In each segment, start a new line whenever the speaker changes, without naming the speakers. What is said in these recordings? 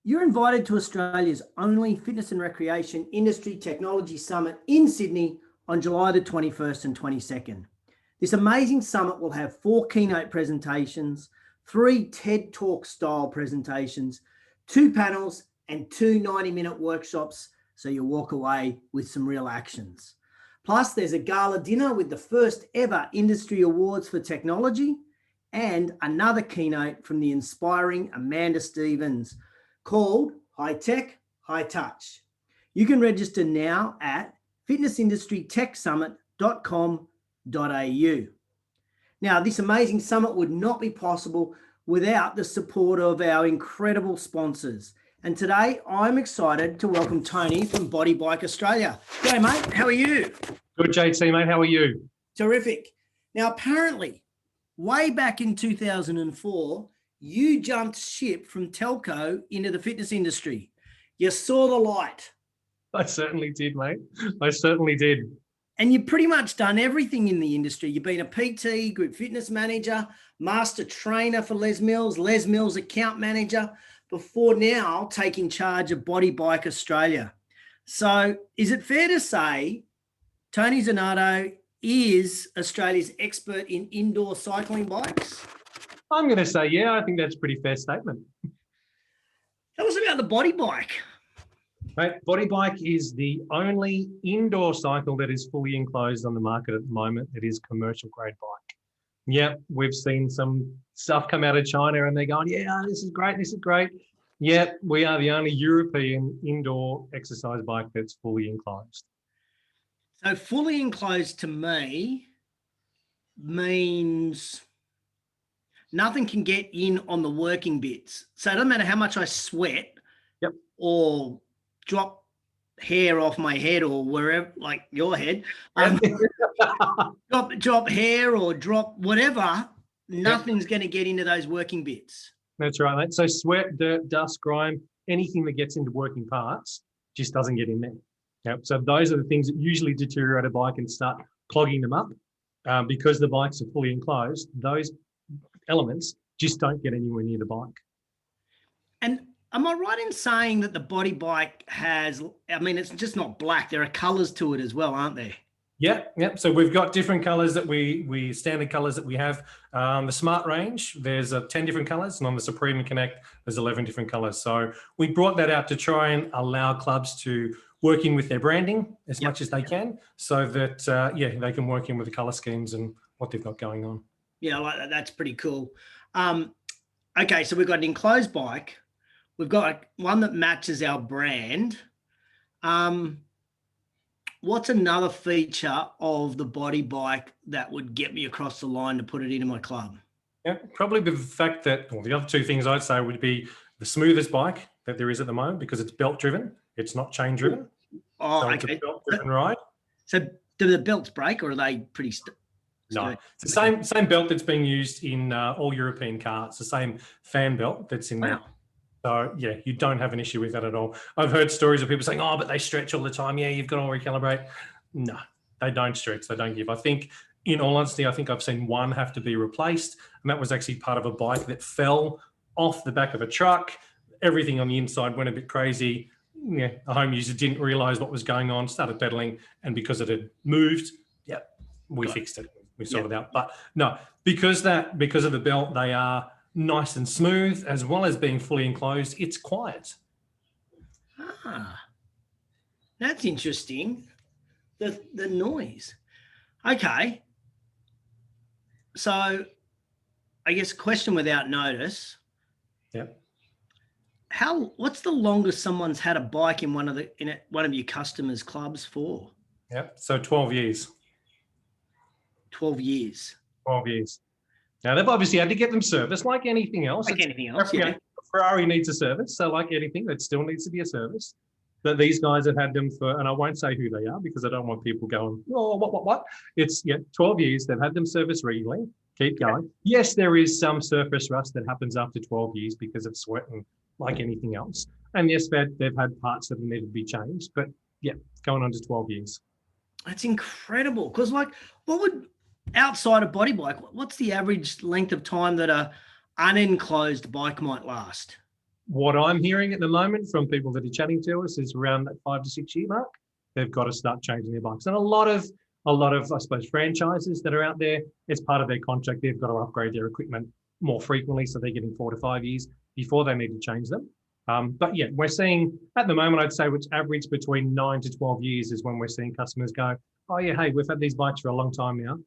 You're invited to Australia's only fitness and recreation industry technology summit in Sydney on July the 21st and 22nd. This amazing summit will have 4 keynote presentations, 3 TED Talk style presentations, 2 panels and 2 90-minute workshops, so you'll walk away with some real actions. Plus, there's a gala dinner with the first ever industry awards for technology and another keynote from the inspiring Amanda Stevens called High Tech, High Touch. You can register now at fitnessindustrytechsummit.com.au. Now, this amazing summit would not be possible without the support of our incredible sponsors. And today I'm excited to welcome Tony from Body Bike Australia. G'day, mate. How are you?
Good, JT, mate. How are you?
Terrific. Now, apparently, way back in 2004, you jumped ship from telco into the fitness industry. You saw the light.
I certainly did, mate. I certainly did.
And you've pretty much done everything in the industry. You've been a PT, group fitness manager, master trainer for Les Mills account manager, before now taking charge of Body Bike Australia. So is it fair to say Tony Zanardo is Australia's expert in indoor cycling bikes?
I'm going to say, yeah, I think that's a pretty fair statement.
Tell us about the Body Bike.
Right, Body Bike is the only indoor cycle that is fully enclosed on the market at the moment. It is commercial grade bike. Yeah, we've seen some stuff come out of China and they're going, yeah, this is great, this is great. Yeah, we are the only European indoor exercise bike that's fully enclosed.
So fully enclosed to me means nothing can get in on the working bits. So it doesn't matter how much I sweat or drop hair off my head or wherever, like your head, drop hair or drop whatever, nothing's going to get into those working bits.
That's right, mate. So sweat, dirt, dust, grime, anything that gets into working parts just doesn't get in there. Yep. So those are the things that usually deteriorate a bike and start clogging them up. Because the bikes are fully enclosed, those elements just don't get anywhere near the bike.
And am I right in saying that the Body Bike has, I mean, it's just not black, there are colors to it as well, aren't there?
Yeah. So we've got different colors that we standard colors that we have. The Smart range, there's 10 different colors, and on the Supreme and Connect, there's 11 different colors. So we brought that out to try and allow clubs to work in with their branding as much as they can, so that, they can work in with the color schemes and what they've got going on.
Yeah, I like that. That's pretty cool. Okay, so we've got an enclosed bike. We've got one that matches our brand. What's another feature of the Body Bike that would get me across the line to put it into my club?
Yeah, probably the fact that, well, the other 2 things I'd say would be the smoothest bike that there is at the moment, because it's belt driven. It's not chain driven.
Oh,
so
okay.
It's a belt driven ride.
So do the belts break, or are they pretty
No, it's the same belt that's being used in all European cars, the same fan belt that's in there. So, yeah, you don't have an issue with that at all. I've heard stories of people saying, oh, but they stretch all the time. Yeah, you've got to recalibrate. No, they don't stretch. They don't give. I think, in all honesty, I've seen one have to be replaced, and that was actually part of a bike that fell off the back of a truck. Everything on the inside went a bit crazy. Yeah, a home user didn't realise what was going on, started pedaling, and because it had moved, we fixed it. We sorted it out. But no, because of the belt, they are nice and smooth, as well as being fully enclosed. It's quiet.
That's interesting. The noise. Okay. So I guess question without notice.
Yep.
What's the longest someone's had a bike in one of your customers' clubs for?
Yep. So 12 years.
12 years.
12 years. Now, they've obviously had to get them serviced like anything else.
Yeah.
Ferrari needs a service. So like anything, that still needs to be a service. But these guys have had them for, and I won't say who they are because I don't want people going, oh, what? It's 12 years. They've had them serviced regularly. Keep going. Yes, there is some surface rust that happens after 12 years because of sweat and like anything else. And yes, they've had parts that need to be changed. But yeah, going on to 12 years.
That's incredible. Because like, what would, outside of Body Bike, what's the average length of time that a unenclosed bike might last?
what I'm hearing at the moment from people that are chatting to us is around that 5 to 6 year mark, they've got to start changing their bikes. And a lot of, I suppose, franchises that are out there, it's part of their contract. They've got to upgrade their equipment more frequently. So they're getting 4 to 5 years before they need to change them. But yeah, we're seeing at the moment, I'd say, which average between 9 to 12 years is when we're seeing customers go, oh yeah, hey, we've had these bikes for a long time now.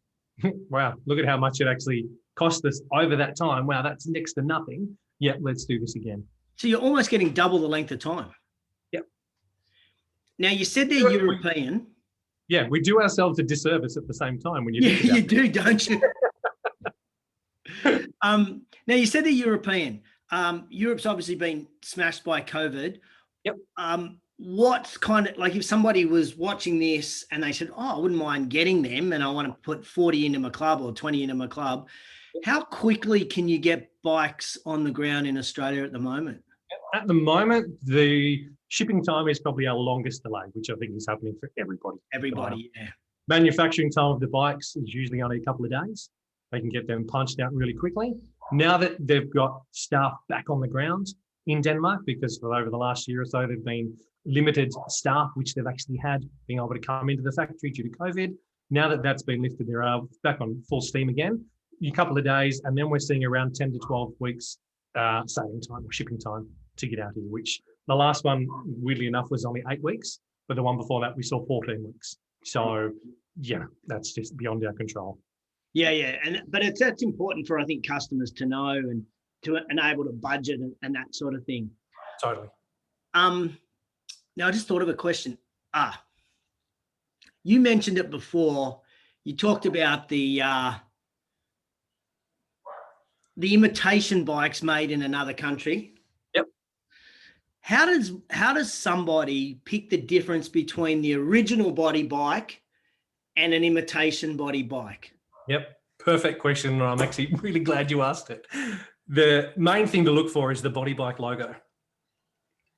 Wow, look at how much it actually cost us over that time. Wow, that's next to nothing. Yeah, let's do this again.
So you're almost getting double the length of time.
Yep.
Now you said they're European.
Yeah, we do ourselves a disservice at the same time when you think about
you do, don't you? Now you said they're European. Europe's obviously been smashed by COVID.
Yep.
What's kind of like if somebody was watching this and they said, oh, I wouldn't mind getting them and I want to put 40 into my club or 20 into my club, how quickly can you get bikes on the ground in Australia at the moment?
At the moment, the shipping time is probably our longest delay, which I think is happening for everybody.
Everybody, yeah.
Manufacturing time of the bikes is usually only a couple of days. They can get them punched out really quickly. Now that they've got staff back on the ground in Denmark, because for over the last year or so, they've been limited staff, which they've actually had being able to come into the factory due to COVID. Now that that's been lifted, they're back on full steam again. A couple of days, and then we're seeing around 10 to 12 weeks sailing time or shipping time to get out here, which the last one, weirdly enough, was only 8 weeks, but the one before that, we saw 14 weeks. So yeah, that's just beyond our control.
Yeah. But that's important for, I think, customers to know and to enable to budget and that sort of thing.
Totally.
Now I just thought of a question. You mentioned it before. You talked about the imitation bikes made in another country.
Yep.
How does somebody pick the difference between the original body bike and an imitation body bike?
Yep. Perfect question. And I'm actually really glad you asked it. The main thing to look for is the body bike logo.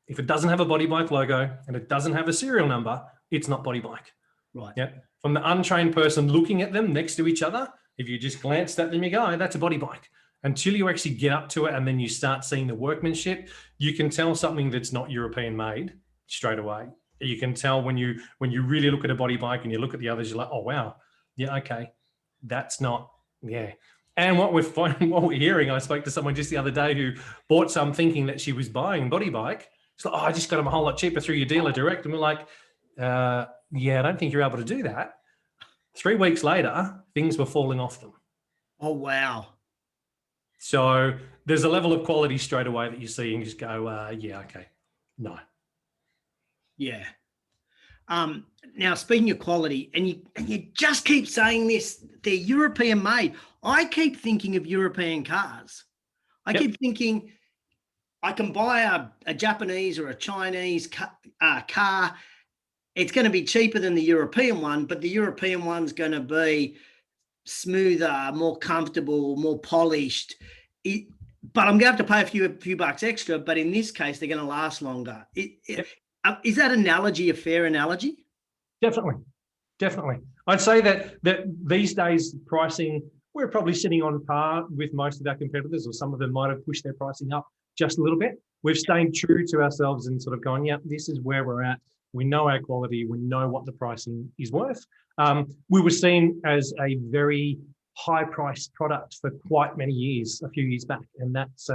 If it doesn't have a body bike logo and it doesn't have a serial number, it's not body bike.
Right.
Yeah. From the untrained person looking at them next to each other, if you just glanced at them, you go, oh, that's a body bike. Until you actually get up to it and then you start seeing the workmanship, you can tell something that's not European made straight away. You can tell when you really look at a body bike and you look at the others, you're like, oh wow, yeah, okay, that's not, yeah. And what we're hearing, I spoke to someone just the other day who bought some thinking that she was buying a body bike. It's like, oh, I just got them a whole lot cheaper through your dealer direct. And we're like, yeah, I don't think you're able to do that. 3 weeks later, things were falling off them.
Oh, wow.
So there's a level of quality straight away that you see and just go, yeah, okay, no.
Yeah. Now, speaking of quality, and you just keep saying this, they're European made. I keep thinking of European cars. I keep thinking I can buy a Japanese or a Chinese car. It's going to be cheaper than the European one, but the European one's going to be smoother, more comfortable, more polished. But I'm going to have to pay a few bucks extra. But in this case, they're going to last longer. Is that analogy a fair analogy?
Definitely. I'd say that these days pricing, we're probably sitting on par with most of our competitors, or some of them might have pushed their pricing up just a little bit. We've stayed true to ourselves and sort of gone, yeah, this is where we're at. We know our quality. We know what the pricing is worth. We were seen as a very high-priced product for quite many years, a few years back, and that's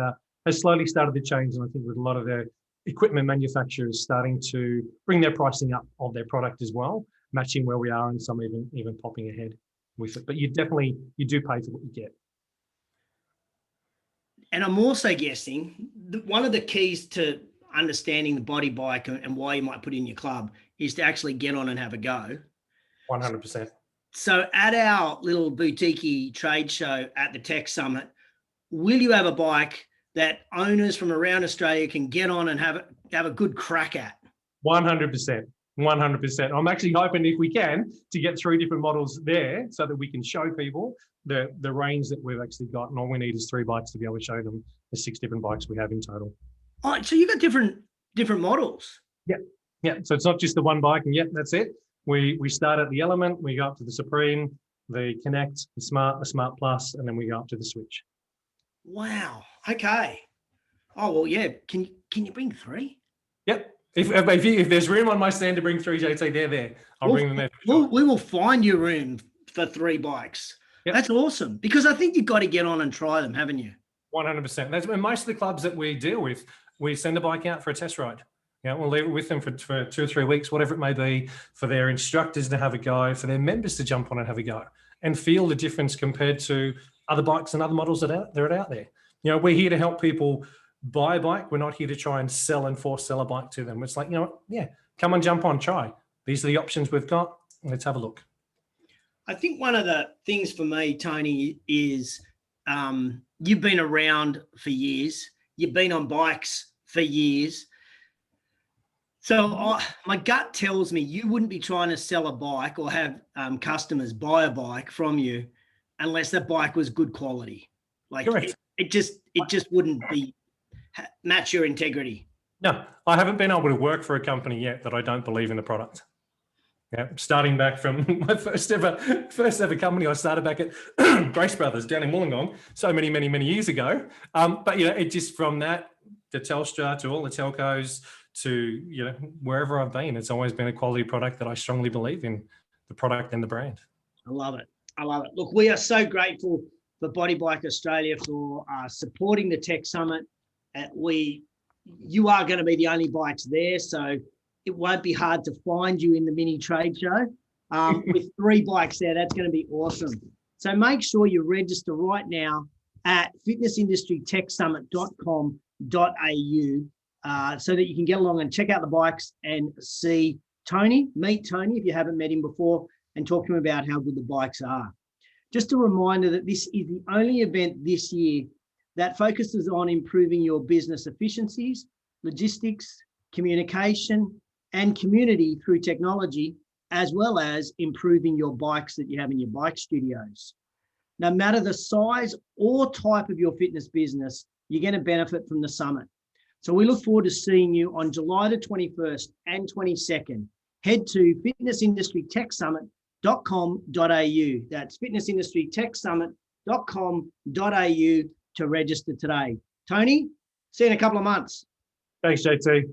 has slowly started to change. And I think with a lot of the equipment manufacturers starting to bring their pricing up of their product as well, matching where we are, and some even popping ahead with it. But you do pay for what you get.
And I'm also guessing one of the keys to understanding the body bike and why you might put it in your club is to actually get on and have a go.
100%.
So at our little boutique trade show at the Tech Summit, will you have a bike that owners from around Australia can get on and have a good crack at?
100%. 100%. I'm actually hoping, if we can, to get 3 different models there so that we can show people the range that we've actually got. And all we need is 3 bikes to be able to show them the 6 different bikes we have in total.
Oh, so you've got different models?
Yeah. So it's not just the one bike and that's it. We start at the Element, we go up to the Supreme, the Connect, the Smart Plus, and then we go up to the Switch.
Wow. Okay. Oh, well, yeah. Can you bring 3?
Yep. If there's room on my stand to bring 3, JT, they're there. I'll bring them there for sure.
We will find you room for 3 bikes.
Yep.
That's awesome, because I think you've got to get on and try them, haven't you?
100%. That's when most of the clubs that we deal with, we send a bike out for a test ride. We'll leave it with them for 2 or 3 weeks, whatever it may be, for their instructors to have a go, for their members to jump on and have a go and feel the difference compared to other bikes and other models that are out there. We're here to help people buy a bike. We're not here to try and sell and force sell a bike to them. It's like, come on, jump on, try. These are the options we've got. Let's have a look.
I think one of the things for me, Tony, is you've been around for years. You've been on bikes for years. So my gut tells me you wouldn't be trying to sell a bike or have customers buy a bike from you unless that bike was good quality. Like it just wouldn't match your integrity.
No, I haven't been able to work for a company yet that I don't believe in the product. Starting back from my first ever company, I started back at Grace Brothers down in Wollongong so many years ago. But it just from that to Telstra to all the telcos to wherever I've been, it's always been a quality product that I strongly believe in, the product and the brand.
I love it. Look, we are so grateful for Body Bike Australia for supporting the Tech Summit. You are going to be the only bikes there, so it won't be hard to find you in the mini trade show. With 3 bikes there, that's going to be awesome. So make sure you register right now at fitnessindustrytechsummit.com.au so that you can get along and check out the bikes and meet Tony if you haven't met him before, and talk to him about how good the bikes are. Just a reminder that this is the only event this year that focuses on improving your business efficiencies, logistics, communication, and community through technology, as well as improving your bikes that you have in your bike studios. No matter the size or type of your fitness business, you're going to benefit from the summit. So we look forward to seeing you on July the 21st and 22nd. Head to fitnessindustrytechsummit.com.au. That's fitnessindustrytechsummit.com.au to register today. Tony, see you in a couple of months.
Thanks, JT.